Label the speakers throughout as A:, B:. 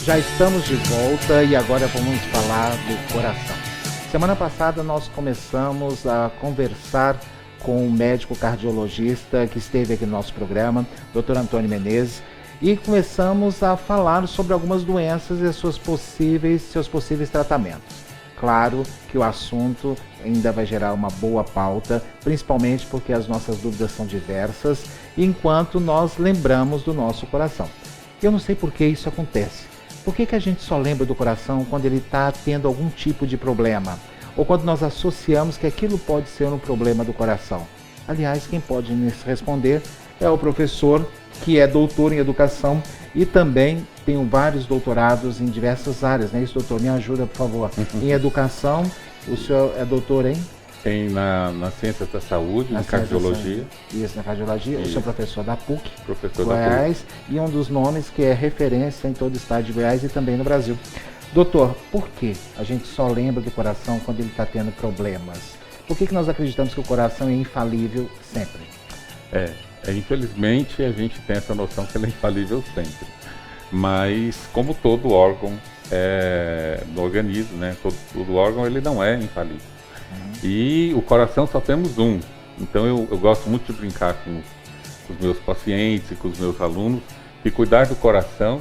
A: Já estamos de volta e agora vamos falar do coração. Semana passada nós começamos a conversar com o médico cardiologista que esteve aqui no nosso programa, Dr. Antônio Menezes, e começamos a falar sobre algumas doenças e seus possíveis tratamentos. Claro que o assunto ainda vai gerar uma boa pauta, principalmente porque as nossas dúvidas são diversas, enquanto nós lembramos do nosso coração. Eu não sei por que isso acontece. Por que a gente só lembra do coração quando ele está tendo algum tipo de problema? Ou quando nós associamos que aquilo pode ser um problema do coração? Aliás, quem pode nos responder é o professor, que é doutor em educação e também tem vários doutorados em diversas áreas, né? Isso, doutor, me ajuda, por favor. Em educação, o senhor é doutor em?
B: Na ciência da saúde, na cardiologia.
A: Isso, na cardiologia. Isso. O senhor é professor da PUC,
B: professor
A: Goiás,
B: da PUC.
A: E um dos nomes que é referência em todo o estado de Goiás e também no Brasil. Doutor, por que a gente só lembra do coração quando ele está tendo problemas? Por que nós acreditamos que o coração é infalível sempre?
B: Infelizmente a gente tem essa noção que ele é infalível sempre. Mas como todo órgão no organismo, né? Todo órgão ele não é infalível. E o coração só temos um. Então eu gosto muito de brincar com os meus pacientes e com os meus alunos que cuidar do coração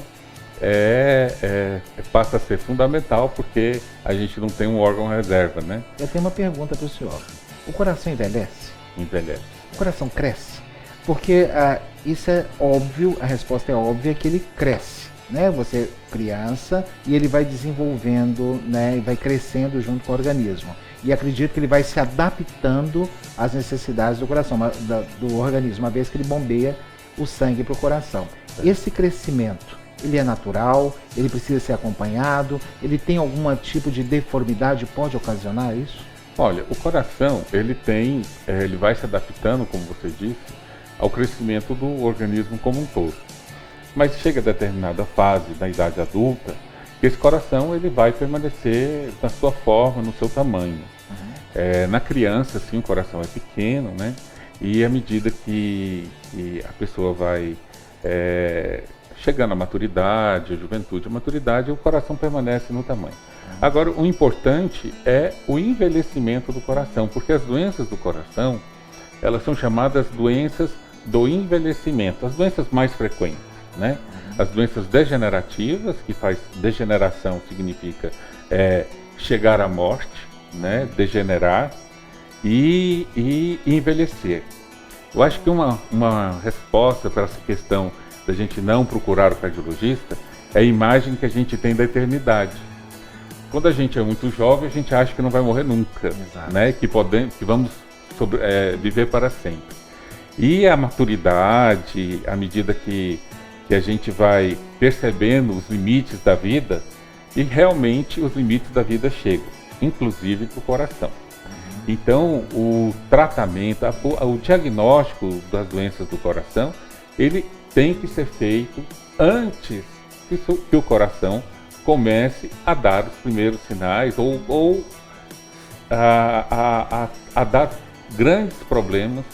B: passa a ser fundamental, porque a gente não tem um órgão reserva, né?
A: Eu tenho uma pergunta para o senhor. O coração envelhece?
B: Envelhece.
A: O coração cresce? Porque isso é óbvio, a resposta é óbvia, que ele cresce, né? Você criança e ele vai desenvolvendo, né? E vai crescendo junto com o organismo. E acredito que ele vai se adaptando às necessidades do coração, do organismo, uma vez que ele bombeia o sangue para o coração. Esse crescimento, ele é natural, ele precisa ser acompanhado, ele tem algum tipo de deformidade, pode ocasionar isso?
B: Olha, o coração, ele vai se adaptando, como você disse, ao crescimento do organismo como um todo. Mas chega a determinada fase da idade adulta, que esse coração ele vai permanecer na sua forma, no seu tamanho. Na criança, sim, o coração é pequeno, né? E à medida que a pessoa vai chegando à maturidade, à juventude, à maturidade, o coração permanece no tamanho. Agora, o importante é o envelhecimento do coração, porque as doenças do coração, elas são chamadas doenças do envelhecimento, as doenças mais frequentes, né? As doenças degenerativas, que faz degeneração significa chegar à morte, né? Degenerar e envelhecer. Eu acho que uma resposta para essa questão da gente não procurar o cardiologista é a imagem que a gente tem da eternidade. Quando a gente é muito jovem, a gente acha que não vai morrer nunca, né? Que vamos viver para sempre. E a maturidade, à medida que a gente vai percebendo os limites da vida, e realmente os limites da vida chegam, inclusive para o coração. Então, o tratamento, o diagnóstico das doenças do coração, ele tem que ser feito antes que o coração comece a dar os primeiros sinais ou a dar grandes problemas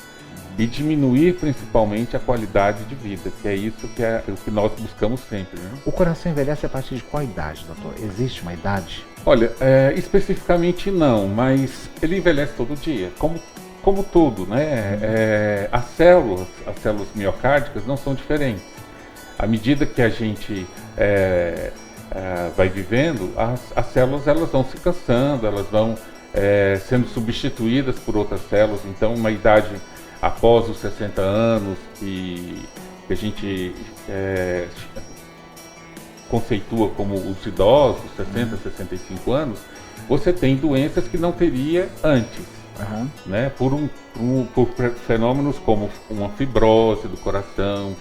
B: e diminuir principalmente a qualidade de vida, que é isso o que nós buscamos sempre, né?
A: O coração envelhece a partir de qual idade, doutor? Existe uma idade?
B: Olha, especificamente não, mas ele envelhece todo dia, como tudo, né? As células miocárdicas não são diferentes. À medida que a gente vai vivendo, as células elas vão se cansando, elas vão sendo substituídas por outras células. Então, uma idade após os 60 anos, que a gente conceitua como os idosos, 60, 65 anos, você tem doenças que não teria antes, né? Por fenômenos como uma fibrose do coração,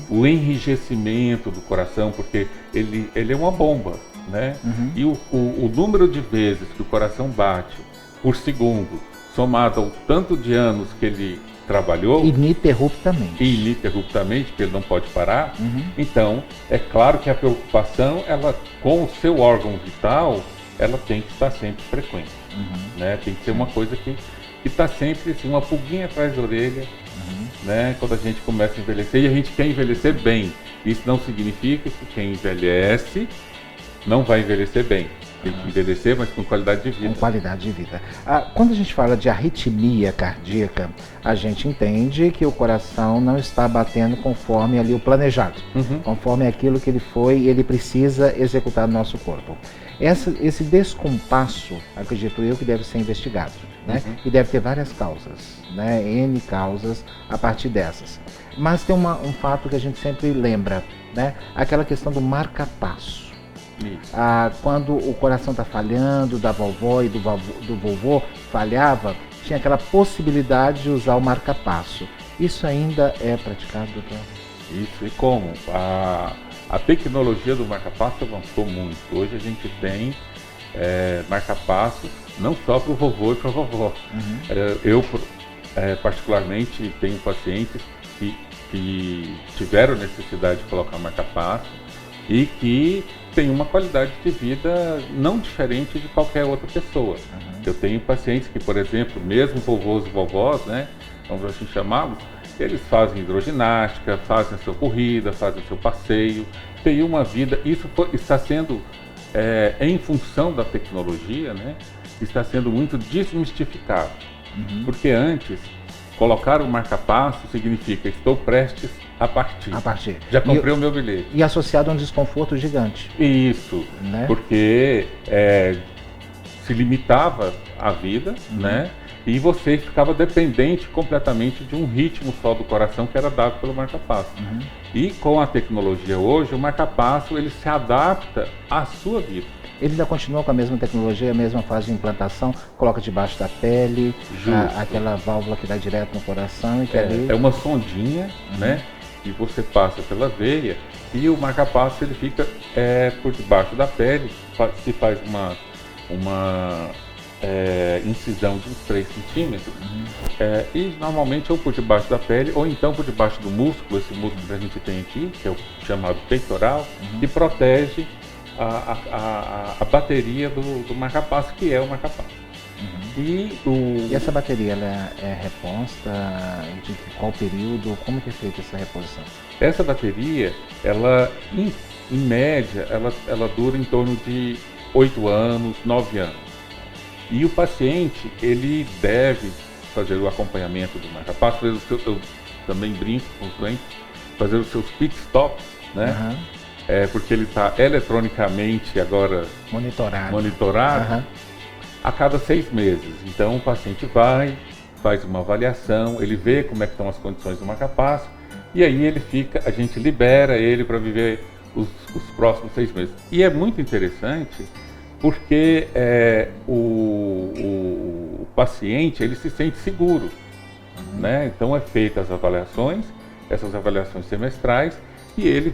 B: o enrijecimento do coração, porque ele é uma bomba, né? E o número de vezes que o coração bate por segundo, somado ao tanto de anos que ele trabalhou ininterruptamente, que ele não pode parar. Então, é claro que a preocupação, com o seu órgão vital, ela tem que estar sempre frequente, né? Tem que ser uma coisa que está sempre assim, uma pulguinha atrás da orelha, né? Quando a gente começa a envelhecer, e a gente quer envelhecer bem. Isso não significa que quem envelhece não vai envelhecer bem. Tem que envelhecer, mas com qualidade de vida.
A: Com qualidade de vida. Quando a gente fala de arritmia cardíaca, a gente entende que o coração não está batendo conforme ali o planejado, conforme aquilo que ele precisa executar no nosso corpo. Esse descompasso, acredito eu, que deve ser investigado, né? E deve ter várias causas, né? N causas a partir dessas. Mas tem um fato que a gente sempre lembra, né? Aquela questão do marca-passo. Quando o coração está falhando, da vovó e do vovô falhava, tinha aquela possibilidade de usar o marca-passo. Isso ainda é praticado, doutor?
B: Isso, e como? A tecnologia do marca-passo avançou muito. Hoje a gente tem marca-passo não só para o vovô e para a vovó. Eu, particularmente, tenho pacientes que tiveram necessidade de colocar marca-passo e que tem uma qualidade de vida não diferente de qualquer outra pessoa. Eu tenho pacientes que, por exemplo, mesmo vovôs e vovós, né, vamos assim chamá-los, eles fazem hidroginástica, fazem a sua corrida, fazem o seu passeio, têm uma vida. Isso está sendo, em função da tecnologia, né, está sendo muito desmistificado. Porque antes, colocar o marca-passo significa estou prestes a partir. Já comprei o meu bilhete.
A: E associado a um desconforto gigante.
B: Isso, né? Porque se limitava a vida, né? E você ficava dependente completamente de um ritmo só do coração que era dado pelo marca-passo. E com a tecnologia hoje, o marca-passo ele se adapta à sua vida.
A: Ele ainda continua com a mesma tecnologia, a mesma fase de implantação, coloca debaixo da pele, aquela válvula que dá direto no coração e que ali...
B: É uma sondinha, né? E você passa pela veia e o marca-passo ele fica por debaixo da pele, se faz uma incisão de uns 3 centímetros, e normalmente ou por debaixo da pele ou então por debaixo do músculo, esse músculo que a gente tem aqui, que é o chamado peitoral, que protege a bateria do marca-passo, que é o marca-passo.
A: E essa bateria ela é reposta? De qual período? Como que é feita essa reposição?
B: Essa bateria, ela em média, ela dura em torno de 8 anos, 9 anos. E o paciente, ele deve fazer o acompanhamento do marca-passo, eu também brinco com os doentes, fazer os seus pit stops, né? Porque ele está eletronicamente agora monitorado a cada 6 meses. Então o paciente faz uma avaliação, ele vê como é que estão as condições do marca-passo e aí a gente libera ele para viver os próximos 6 meses. E é muito interessante porque o paciente ele se sente seguro, né? Então é feitas as avaliações, essas avaliações semestrais, e ele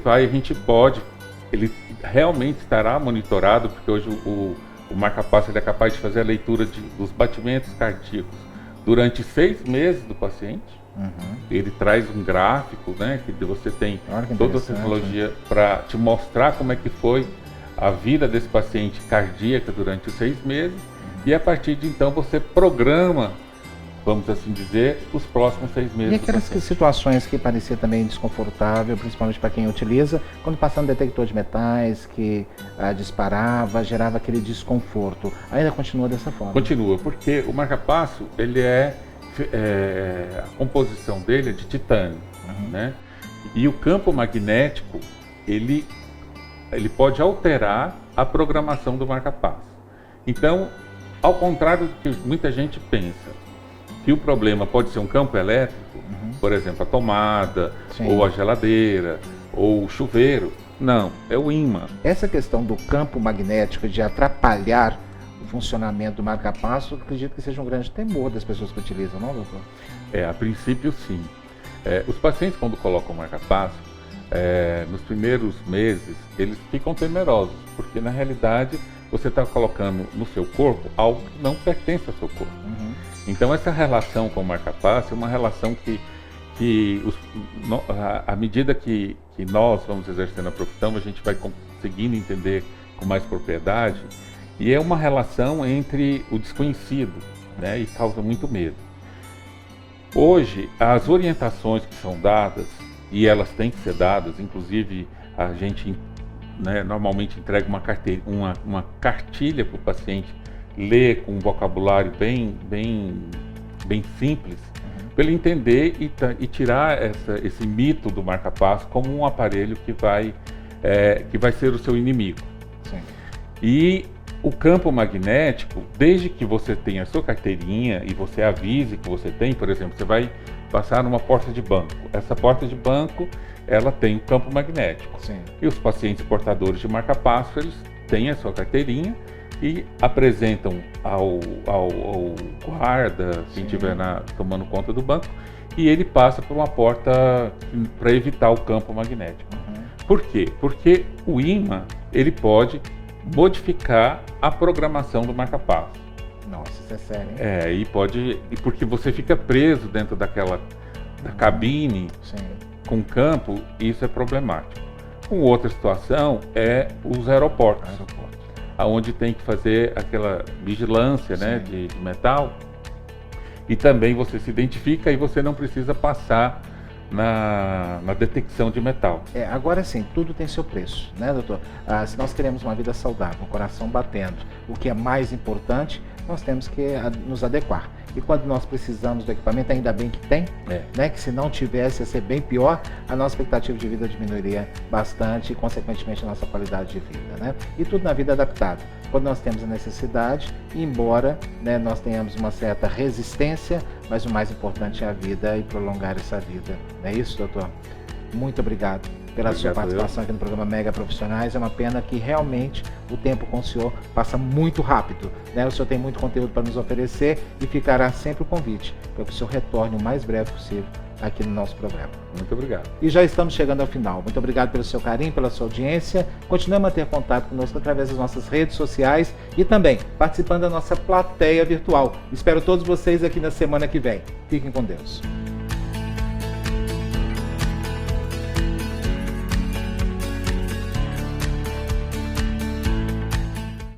B: realmente estará monitorado, porque hoje o marca-passo é capaz de fazer a leitura dos batimentos cardíacos durante 6 meses do paciente. Ele traz um gráfico, né, que você tem toda a tecnologia para te mostrar como é que foi a vida desse paciente cardíaca durante os 6 meses, e a partir de então você programa, vamos assim dizer, os próximos 6 meses.
A: E aquelas situações que parecia também desconfortável, principalmente para quem utiliza, quando passava um detector de metais que disparava, gerava aquele desconforto, ainda continua dessa forma? Continua,
B: porque o marca-passo, ele a composição dele é de titânio, né? E o campo magnético, ele pode alterar a programação do marca-passo. Então, ao contrário do que muita gente pensa, que o problema pode ser um campo elétrico, por exemplo, a tomada, ou a geladeira, ou o chuveiro. Não, é o ímã.
A: Essa questão do campo magnético, de atrapalhar o funcionamento do marca-passo, acredito que seja um grande temor das pessoas que utilizam, não, doutor?
B: A princípio sim. Os pacientes, quando colocam o marca-passo, nos primeiros meses, eles ficam temerosos, porque na realidade você está colocando no seu corpo algo que não pertence ao seu corpo. Então essa relação com o marca-passo é uma relação que à medida que nós vamos exercendo a profissão, a gente vai conseguindo entender com mais propriedade, e é uma relação entre o desconhecido, né, e causa muito medo. Hoje, as orientações que são dadas, e elas têm que ser dadas, inclusive a gente né, normalmente entrega uma cartilha para o paciente ler com um vocabulário bem simples, para ele entender e tirar esse mito do marca-passo como um aparelho que vai ser o seu inimigo.
A: Sim.
B: E o campo magnético, desde que você tenha a sua carteirinha e você avise que você tem, por exemplo, você vai passar numa porta de banco. Essa porta de banco, ela tem um campo magnético.
A: Sim.
B: E os pacientes portadores de marca-passo, eles têm a sua carteirinha e apresentam ao guarda, quem estiver tomando conta do banco, e ele passa por uma porta para evitar o campo magnético. Por quê? Porque o ímã, ele pode modificar a programação do marca-passo.
A: Nossa, isso é sério, hein?
B: E porque você fica preso dentro da cabine.
A: Sim.
B: Com campo, isso é problemático. Uma outra situação é os aeroportos. Onde tem que fazer aquela vigilância, né, de metal, e também você se identifica e você não precisa passar na detecção de metal.
A: Agora sim, tudo tem seu preço, né, doutor? Se nós queremos uma vida saudável, um coração batendo, o que é mais importante, nós temos que nos adequar. E quando nós precisamos do equipamento, ainda bem que tem, né? Que se não tivesse, ia ser bem pior, a nossa expectativa de vida diminuiria bastante e, consequentemente, a nossa qualidade de vida, né? E tudo na vida adaptado. Quando nós temos a necessidade, embora, né, nós tenhamos uma certa resistência, mas o mais importante é a vida e prolongar essa vida. Não é isso, doutor? Muito obrigado pela sua participação aqui no programa Mega Profissionais. É uma pena que realmente o tempo com o senhor passa muito rápido, né? O senhor tem muito conteúdo para nos oferecer e ficará sempre o convite para que o senhor retorne o mais breve possível aqui no nosso programa.
B: Muito obrigado.
A: E já estamos chegando ao final. Muito obrigado pelo seu carinho, pela sua audiência. Continue a manter contato conosco através das nossas redes sociais e também participando da nossa plateia virtual. Espero todos vocês aqui na semana que vem. Fiquem com Deus.